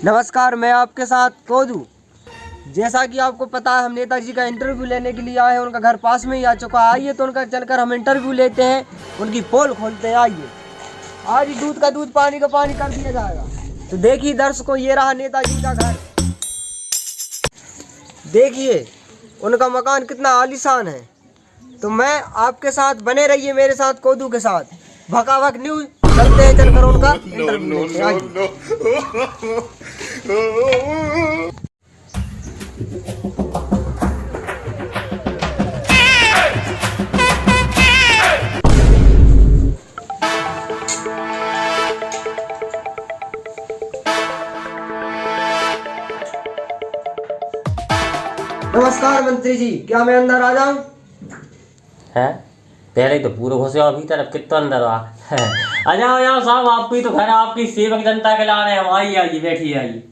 नमस्कार, मैं आपके साथ कोदू। जैसा कि आपको पता है, हम नेताजी का इंटरव्यू लेने के लिए आए हैं। उनका घर पास में ही आ चुका है। आइए तो उनका चलकर हम इंटरव्यू लेते हैं, उनकी पोल खोलते हैं। आइए, आज ही दूध का दूध, पानी का पानी कर दिया जाएगा। तो देखिए दर्शकों, ये रहा नेताजी का घर। देखिए उनका मकान कितना आलीशान है। तो मैं आपके साथ, बने रहिए मेरे साथ कोदू के साथ। भकाभक न्यूज चलते हैं, चलकर उनका इंटरव्यू लेते हैं। आइए। नमस्कार मंत्री जी, क्या मैं अंदर आ जाऊं? है पहले तो पूरा घुसे हो, अभी तरफ कितना अंदर आ जाओ जाओ साहब, आपकी तो घर, आपकी सेवक जनता के ला रहे हैं हम। आइए आइए, बैठिए आइए।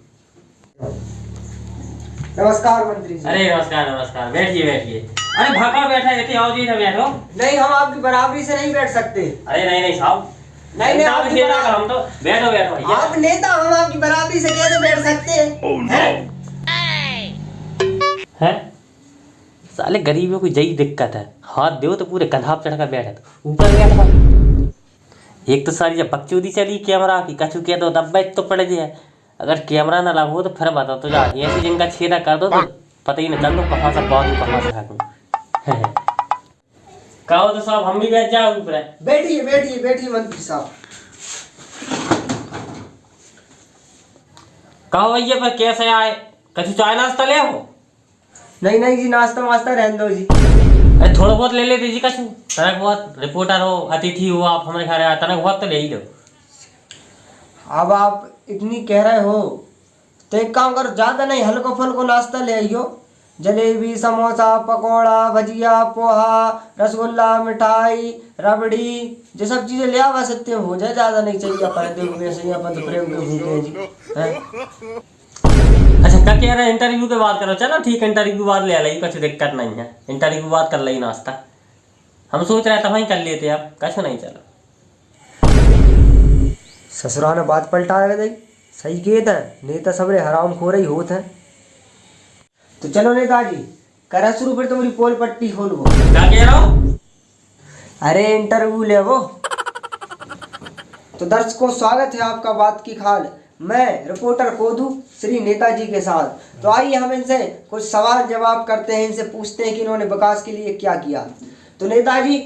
नमस्कार मंत्री जी। अरे नमस्कार नमस्कार, बैठिए बैठिए। अरे भका बैठा रहते, आओ जी, बैठो। नहीं, हम आपकी बराबरी से नहीं बैठ सकते। अरे नहीं नहीं साहब, नहीं नहीं, हम तो बैठो बैठो। आप नेता, हम आपकी बराबरी से कैसे बैठ सकते हैं? है साले गरीबों की यही दिक्कत है, हाथ दो तो पूरे कंधा पे चढ़कर बैठे, तो ऊपर बैठा। एक तो सारी जब बकचोदी चली कैमरा की, कछु के तो दब्बा तो पड़ जाए। अगर कैमरा ना लगो तो फिर बता तो जा, ऐसी जिनका छेदा कर दो तो पता ही नहीं चल दो कहाँ से बहुत कहाँ से ठाकूं। कहो तो साहब हम भी बैठ जाओ ऊपर। बैठिए बैठिए बैठिए मंत्री साहब। कहो भैया पर कैसे आए, कछु चाय नाश्ता ले आओ। नहीं नहीं जी, नाश्ता वास्ता रहने दो जी। अरे थोड़ा बहुत ले लेते जी, कछु तनक बहुत, रिपोर्टर हो, अतिथि हो आप हमारे घर आए, तनक बहुत तो ले ही लो। अब आप इतनी कह रहे हो तो एक काम करो, ज्यादा नहीं, हल्को फुल्को नाश्ता ले आइयो। जलेबी, समोसा, पकौड़ा, भजिया, पोहा, रसगुल्ला, मिठाई, रबड़ी, ये सब चीजें ले आवा सकते हो जाए। ज्यादा नहीं चाहिए, अपन देखो वैसे ही अपन तो प्रेम के भूखे हैं जी। हैं? अच्छा क्या कह रहे हैं, इंटरव्यू के बाद करो। चलो ठीक, इंटरव्यू बाद ले ली, कुछ दिक्कत नहीं है। इंटरव्यू बाद कर ली नाश्ता, हम सोच रहे थे वहीं कर लेते, आप कछु नहीं। चलो ससुरा ने बात पलटाया गई, सही कहत है, नेता सबरे हराम खोर ही होत है। तो चलो नेताजी, करा शुरू, फिर तुम्हारी पोल पट्टी खोलो। क्या कह रहा हो? अरे इंटरव्यू ले वो। तो दर्शकों, स्वागत है आपका बात की खाल। मैं रिपोर्टर कोदू श्री नेताजी के साथ। तो आइए हम इनसे कुछ सवाल जवाब करते हैं, इनसे पूछते हैं कि इन्होंने विकास के लिए क्या किया। तो नेताजी,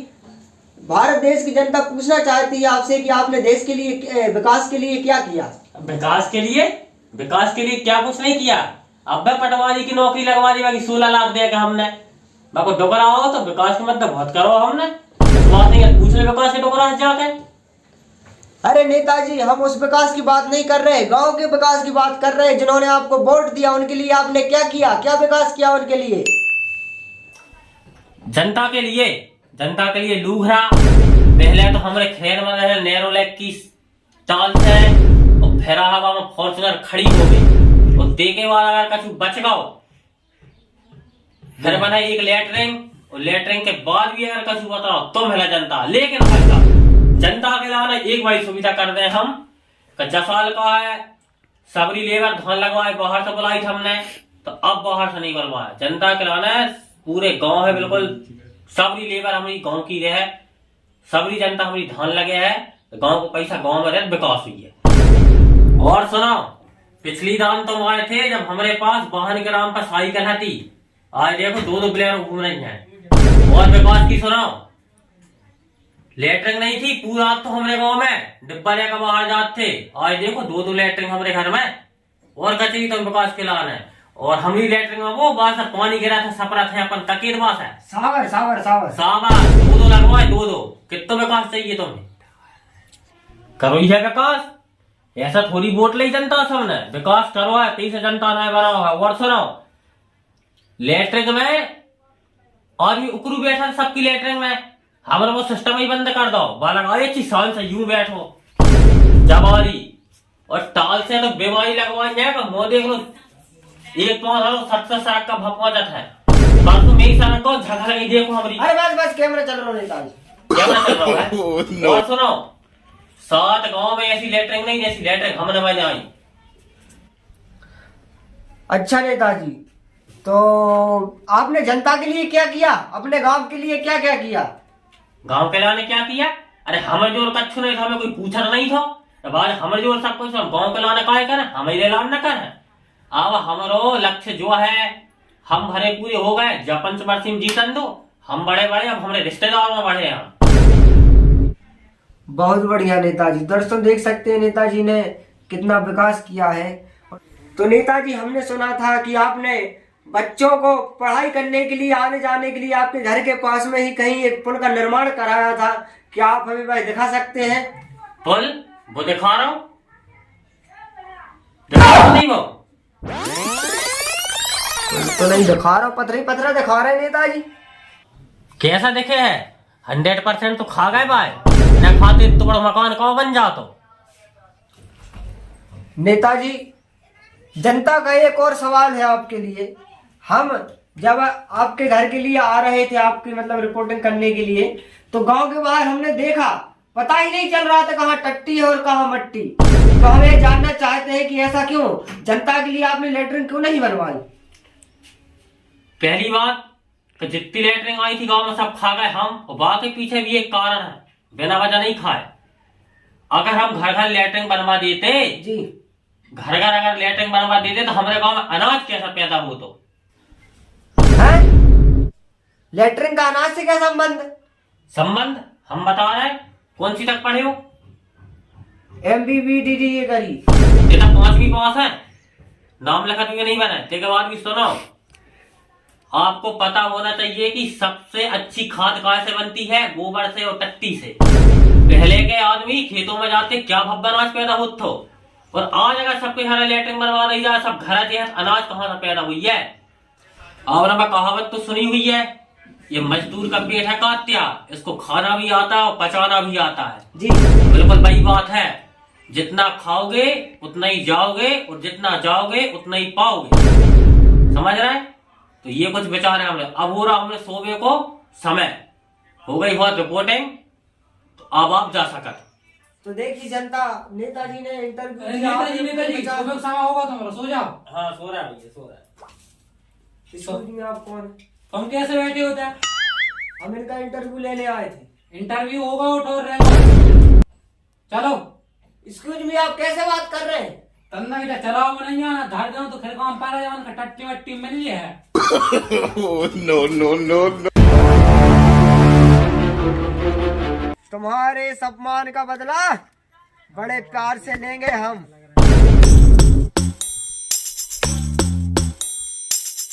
भारत देश की जनता पूछना चाहती है आपसे कि आपने देश के लिए, विकास के लिए क्या किया? विकास के लिए क्या कुछ नहीं किया। अब पटवारी की नौकरी लगवा दी, बाकी 16 लाख देगा हमने। बाको डोकरा हो तो विकास के मतलब बहुत करो हमने, बात नहीं पूछ ले विकास के डोकरा जाके। अरे नेताजी, हम उस विकास की बात नहीं कर रहे, गांव के विकास की बात कर रहे हैं। जिन्होंने आपको वोट दिया उनके लिए आपने क्या किया, क्या विकास किया उनके लिए? जनता के लिए लूहरा पहले तो हमारे खेत में रहे नैरो लेक की टाल से, और फेरा हवा में फॉर्चुनर खड़ी हो गई, और देखे वाला अगर कछु बच गओ, फिर बना एक लेटरिंग, और लेटरिंग के बाद भी अगर कछु बताओ तो मिला जनता। लेकिन जनता के लाने एक बड़ी सुविधा कर दे हम, जसाल का है सबरी लेबर धान लगवाए, बाहर से बुलाई हमने, तो अब बाहर से नहीं बनवाया। जनता के लाने पूरे गांव है, बिल्कुल सबरी लेबर हमारी गांव की रहे, सबरी जनता हमारी धान लगे है, गांव को पैसा गांव में रहे, विकास हुई है। और सुनो, पिछली दान तुम आए थे जब हमारे पास वाहन के नाम पर साइकिल थी, आज देखो दो प्लेयर घूम रही हैं। और विकास की सुनो, लेटरिंग नहीं थी पूरा तो हमारे गांव में, डिब्बा लेकर बाहर जाते थे, आज देखो दो लेटरिंग हमारे घर में। और कचरी तो विकास के लान है, और हमारी लेटरिंग में वो बास पानी गिरा था, सपरा था अपन तकीर बास है, सावर सावर सावर सावर दो लगवाए, दो कितना विकास चाहिए तुम्हें, करो ही है विकास। ऐसा थोड़ी वोट ली जनता सबने, विकास करो है, 30 जनता ने बनाओ है। और सुनो, लेटरिंग में और भी उकरू बैठा सबकी लेटरिंग में, हमारा वो सिस्टम ही बंद कर दो, बालक आए अच्छी शान से यूं बैठो जवारी, और टाल से तो बीमारी लगवाई जाएगा। मो देख लो, एक 70 साल का भपवा जाता है, परसों मेरी सड़क को झगड़ा लगी, देखो हमारी। अरे बस बस, कैमरा चल रहा है नेताजी, कैमरा चल रहा है। और सुनो, 7 गांव में ऐसी लेटरिंग नहीं जैसी लेटरिंग हमने बनाई। अच्छा नेताजी, तो आपने जनता के लिए क्या किया, अपने गांव के लिए क्या क्या किया? गांव के लाने क्या किया? अरे हमें जो कच्छु नहीं था, हमें कोई पूछना नहीं था। अब आज हमें जो सब कुछ गांव के लाने का करे, हमें ऐलान न करे। अब हमारो लक्ष्य जो है हम भरे पूरे हो गए। जब पंचवर्षीय में जीतन दो, हम बड़े बड़े, अब हमारे रिश्तेदार में बढ़े हम। बहुत बढ़िया नेताजी। दर्शकों देख सकते हैं नेताजी ने कितना विकास किया है। तो नेताजी हमने सुना था कि आपने बच्चों को पढ़ाई करने के लिए, आने जाने के लिए आपके घर के पास में ही कहीं एक पुल का निर्माण कराया था। क्या आप हमें भाई दिखा सकते हैं? पुल वो दिखा रहा हूँ, दिखा रहा हूं नहीं वो? तो नहीं दिखा रहा, पथरी पथरा दिखा रहे नेताजी। कैसा दिखे है? 100% तो खा गए भाई, न खाते तो बड़ा मकान कहाँ बन जातो। नेताजी जनता का एक और सवाल है आपके लिए। हम जब आपके घर के लिए आ रहे थे, आपकी मतलब रिपोर्टिंग करने के लिए, तो गांव के बाहर हमने देखा, पता ही नहीं चल रहा था कहाँ टट्टी है और कहाँ मट्टी। तो हम ये जानना चाहते हैं कि ऐसा क्यों, जनता के लिए आपने लेटरिन क्यों नहीं बनवाई? पहली बात कि जितनी लेटरिन आई थी गांव में सब खा गए हम, और बाकी पीछे भी एक कारण है, बिना वजह नहीं खाए। अगर हम घर घर लेटरिन बनवा देते जी, घर घर अगर लेटरिन बनवा देते तो हमारे गांव में अनाज कैसा पैदा हो? तो है लेटरिन का अनाज से क्या संबंध? संबंध हम बता रहे हैं। कौन सी तक पढ़े हो? MBBDD ये करी। ये तक 5वीं पास है, नाम लिखा तो ये नहीं बना। ठीक है, बात भी सुनो। आपको पता होना चाहिए कि सबसे अच्छी खाद कहाँ से बनती है? गोबर से और टट्टी से। पहले के आदमी खेतों में जाते, क्या भब्बा अनाज पैदा होता हो। और आज अगर सबके घर लेटरिन बनवा रही जाए, सब घर जो है, अनाज कहाँ से पैदा हुई है? और मैं कहावत तो सुनी हुई है, ये मजदूर का पेट है कात्या, इसको खाना भी आता है और पचाना भी आता है। जी बिल्कुल वही बात है। जितना खाओगे उतना ही जाओगे, और जितना जाओगे उतना ही पाओगे। समझ रहे हैं? तो ये कुछ विचार है हमने। अब हो रहा हमने सोवे को समय, हो गई बहुत रिपोर्टिंग, तो अब आप जा सकते। तो देखिए जनता, नेताजी ने इंटरव्यू नेताजी सुबह समय होगा तुम्हारा, सो जाओ। हाँ सो रहा है भैया, सो रहा है। में आप कौन? तुम कैसे बैठे होते हैं? हम इनका इंटरव्यू लेने आए थे। इंटरव्यू होगा, उठो रहेगा। चलो। एक्सक्यूज मी, आप कैसे बात कर रहे हैं? तन्ना बेटा चलाओ में नहीं जाना, धार जाओ तो खेल काम पारा जाओ, का टट्टी वट्टी मिल लिया है। no. तुम्हारे सम्मान का बदला बड़े प्यार से लेंगे हम।